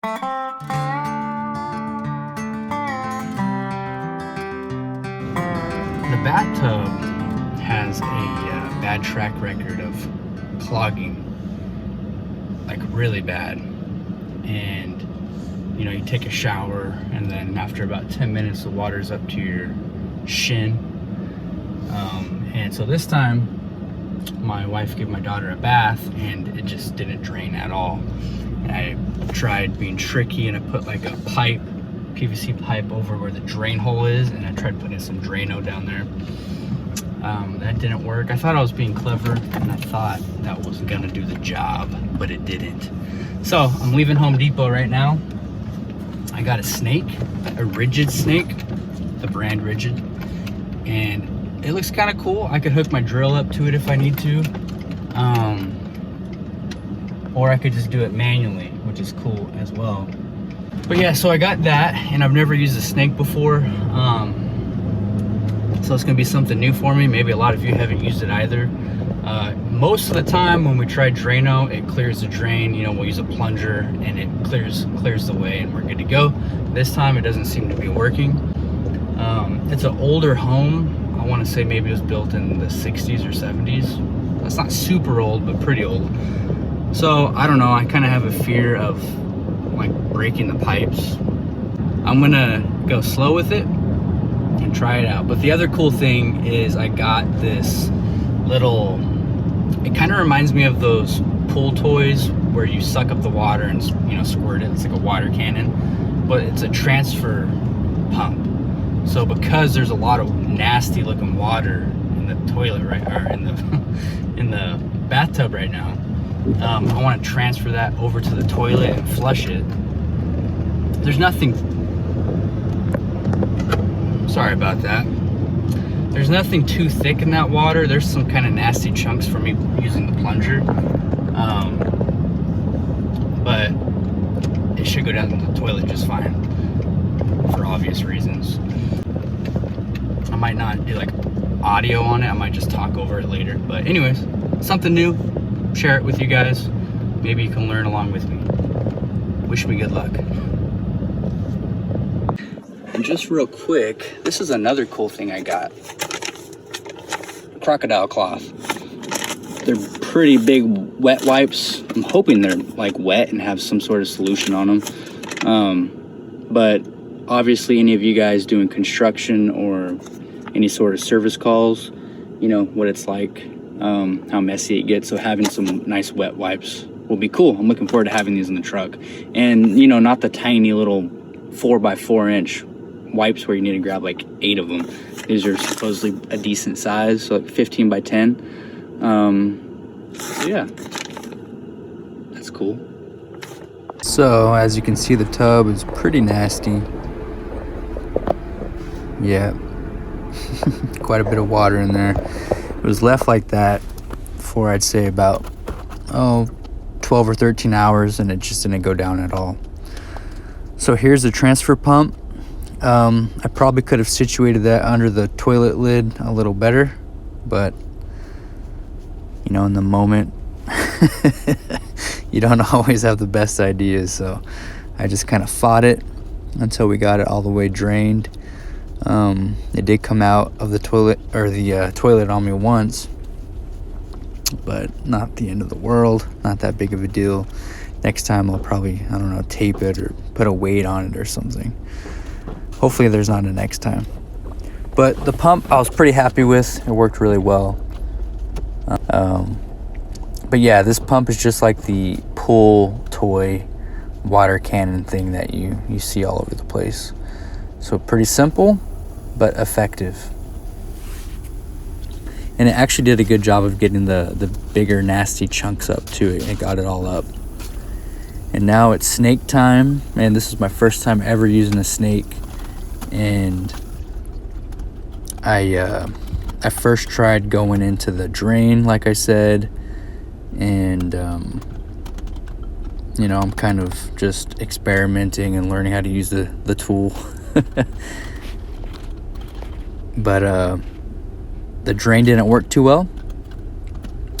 The bathtub has a bad track record of clogging, like really bad. And you know, you take a shower and then after about 10 minutes the water's up to your shin. And so this time my wife gave my daughter a bath and it just didn't drain at all. And I tried being tricky and I put like a pipe, PVC pipe, over where the drain hole is, and I tried putting some Drano down there. That didn't work. I thought I was being clever and I thought that was gonna do the job, but it didn't. So I'm leaving Home Depot right now. I got a snake, a Ridgid snake, the brand Ridgid, and it looks kind of cool. I could hook my drill up to it if I need to, or I could just do it manually, which is cool as well. But yeah, so I got that, and I've never used a snake before, so it's gonna be something new for me. Maybe a lot of you haven't used it either. Most of the time when we try Drano, it clears the drain. You know, we'll use a plunger and it clears the way and we're good to go. This time it doesn't seem to be working. It's an older home. I want to say maybe it was built in the 60s or 70s. That's not super old, but pretty old. So I don't know, I kind of have a fear of like breaking the pipes. I'm gonna go slow with it and try it out. But the other cool thing is I got this little, it kind of reminds me of those pool toys where you suck up the water and, you know, squirt it. It's like a water cannon, but it's a transfer pump. So because there's a lot of nasty looking water in the toilet or in the bathtub right now, I want to transfer that over to the toilet and flush it. There's nothing, sorry about that. There's nothing too thick in that water. There's some kind of nasty chunks from me using the plunger, but it should go down to the toilet just fine for obvious reasons. I might not do like audio on it. I might just talk over it later. But anyways, something new. Share it with you guys. Maybe you can learn along with me. Wish me good luck. And just real quick, this is another cool thing I got. Crocodile cloth. They're pretty big wet wipes. I'm hoping they're like wet and have some sort of solution on them. But obviously any of you guys doing construction or any sort of service calls, you know what it's like, how messy it gets. So having some nice wet wipes will be cool. I'm looking forward to having these in the truck. And you know, not the tiny little 4x4 inch wipes where you need to grab like 8 of them. These are supposedly a decent size, so like 15 by 10. So yeah, that's cool. So as you can see, the tub is pretty nasty. Yeah, quite a bit of water in there. It was left like that for, I'd say, about 12 or 13 hours, and it just didn't go down at all. So here's the transfer pump. I probably could have situated that under the toilet lid a little better, but you know, in the moment you don't always have the best ideas, so I just kind of fought it until we got it all the way drained. It did come out of the toilet, or the toilet on me once, but not the end of the world, not that big of a deal. Next time I'll probably, I don't know, tape it or put a weight on it or something. Hopefully there's not a next time. But the pump I was pretty happy with. It worked really well. But yeah, this pump is just like the pool toy water cannon thing that you see all over the place. So pretty simple, but effective. And it actually did a good job of getting the bigger nasty chunks up too. It got it all up. And now it's snake time. Man, this is my first time ever using a snake. And I first tried going into the drain, like I said, and you know, I'm kind of just experimenting and learning how to use the tool. But the drain didn't work too well,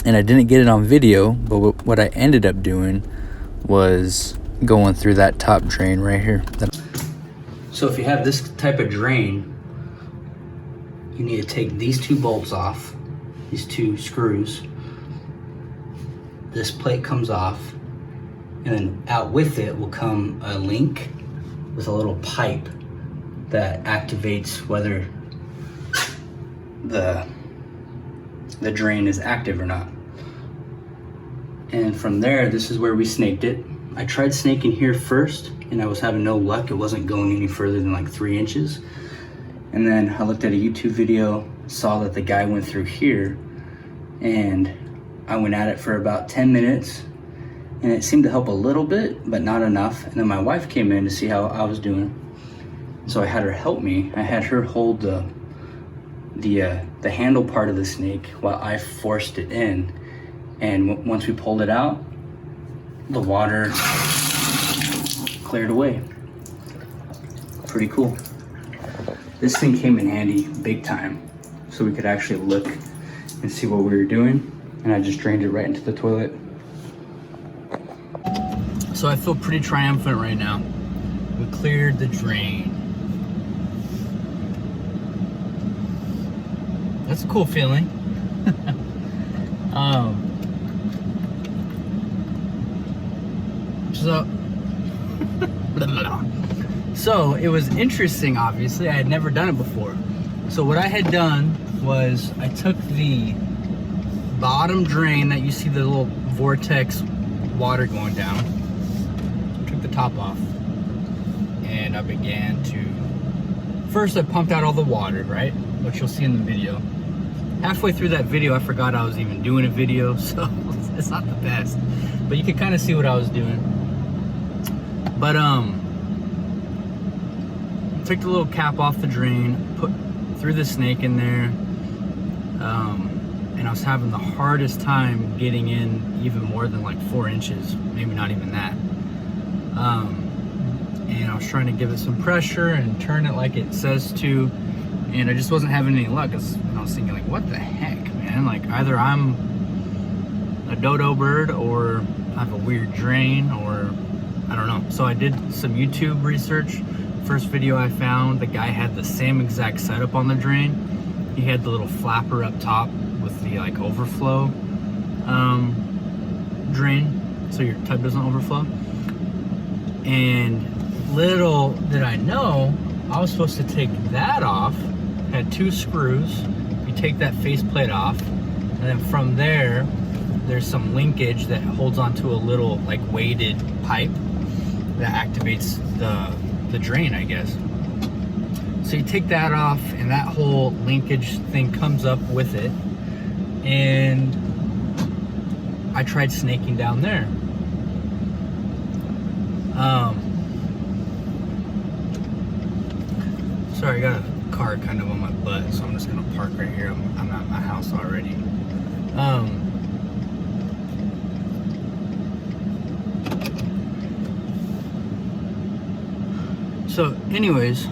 and I didn't get it on video. But what I ended up doing was going through that top drain right here. So if you have this type of drain, you need to take these two bolts off, these two screws. This plate comes off, and then out with it will come a link with a little pipe that activates whether the drain is active or not. And from there, this is where we snaked it. I tried snaking here first, and I was having no luck. It wasn't going any further than like 3 inches. And then I looked at a YouTube video, saw that the guy went through here, and I went at it for about 10 minutes, and it seemed to help a little bit, but not enough. And then my wife came in to see how I was doing. So I had her help me. I had her hold the handle part of the snake while I forced it in. And once we pulled it out, the water cleared away. Pretty cool. This thing came in handy big time, so we could actually look and see what we were doing. And I just drained it right into the toilet. So I feel pretty triumphant right now. We cleared the drain. That's a cool feeling. So it was interesting, obviously. I had never done it before. So what I had done was I took the bottom drain that you see the little vortex water going down, took the top off, and I began to, first I pumped out all the water, right? Which you'll see in the video. Halfway through that video, I forgot I was even doing a video, so it's not the best. But you can kind of see what I was doing. But took the little cap off the drain, threw the snake in there, and I was having the hardest time getting in even more than like 4 inches, maybe not even that. And I was trying to give it some pressure and turn it like it says to, and I just wasn't having any luck. And I was thinking, like, what the heck, man? Like, either I'm a dodo bird, or I have a weird drain, or I don't know. So I did some YouTube research. First video I found, the guy had the same exact setup on the drain. He had the little flapper up top with the like overflow drain, so your tub doesn't overflow. And little did I know, I was supposed to take that off. Had 2 screws. You take that faceplate off, and then from there, there's some linkage that holds onto a little like weighted pipe that activates the drain, I guess. So you take that off, and that whole linkage thing comes up with it. And I tried snaking down there. Sorry, I got a car kind of on my butt, so I'm just gonna park right here. I'm at my house already. So anyways,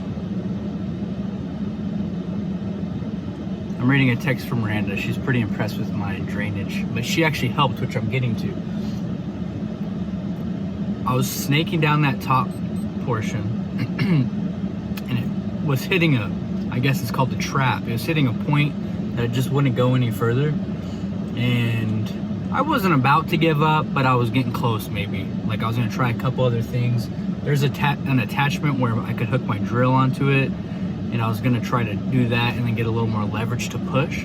I'm reading a text from Miranda. She's pretty impressed with my drainage, but she actually helped, which I'm getting to. I was snaking down that top portion, and it was hitting I guess it's called the trap. It was hitting a point that it just wouldn't go any further. And I wasn't about to give up, but I was getting close maybe. Like I was gonna try a couple other things. There's an attachment where I could hook my drill onto it, and I was gonna try to do that and then get a little more leverage to push.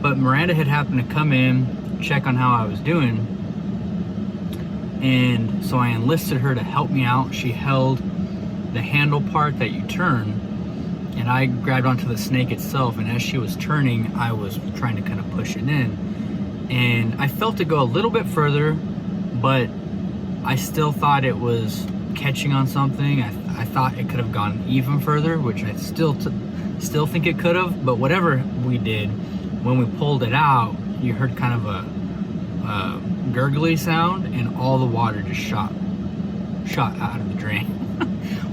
But Miranda had happened to come in, check on how I was doing, and so I enlisted her to help me out. She held the handle part that you turn, and I grabbed onto the snake itself, and as she was turning, I was trying to kind of push it in. And I felt it go a little bit further, but I still thought it was catching on something. I thought it could have gone even further, which I still think it could have, but whatever we did, when we pulled it out, you heard kind of a gurgly sound, and all the water just shot out of the drain.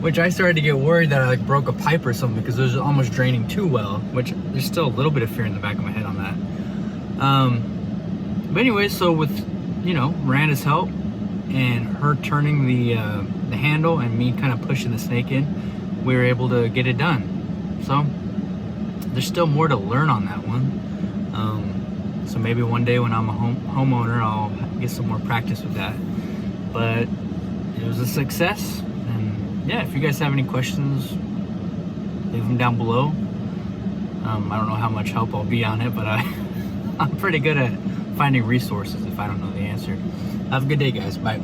Which I started to get worried that I like broke a pipe or something, because it was almost draining too well, which there's still a little bit of fear in the back of my head on that. But anyway, so with, Miranda's help, and her turning the handle and me kind of pushing the snake in, we were able to get it done. So there's still more to learn on that one. So maybe one day when I'm a homeowner, I'll get some more practice with that. But it was a success. And yeah, if you guys have any questions, leave them down below. I don't know how much help I'll be on it, but I'm pretty good at finding resources if I don't know the answer. Have a good day, guys. Bye.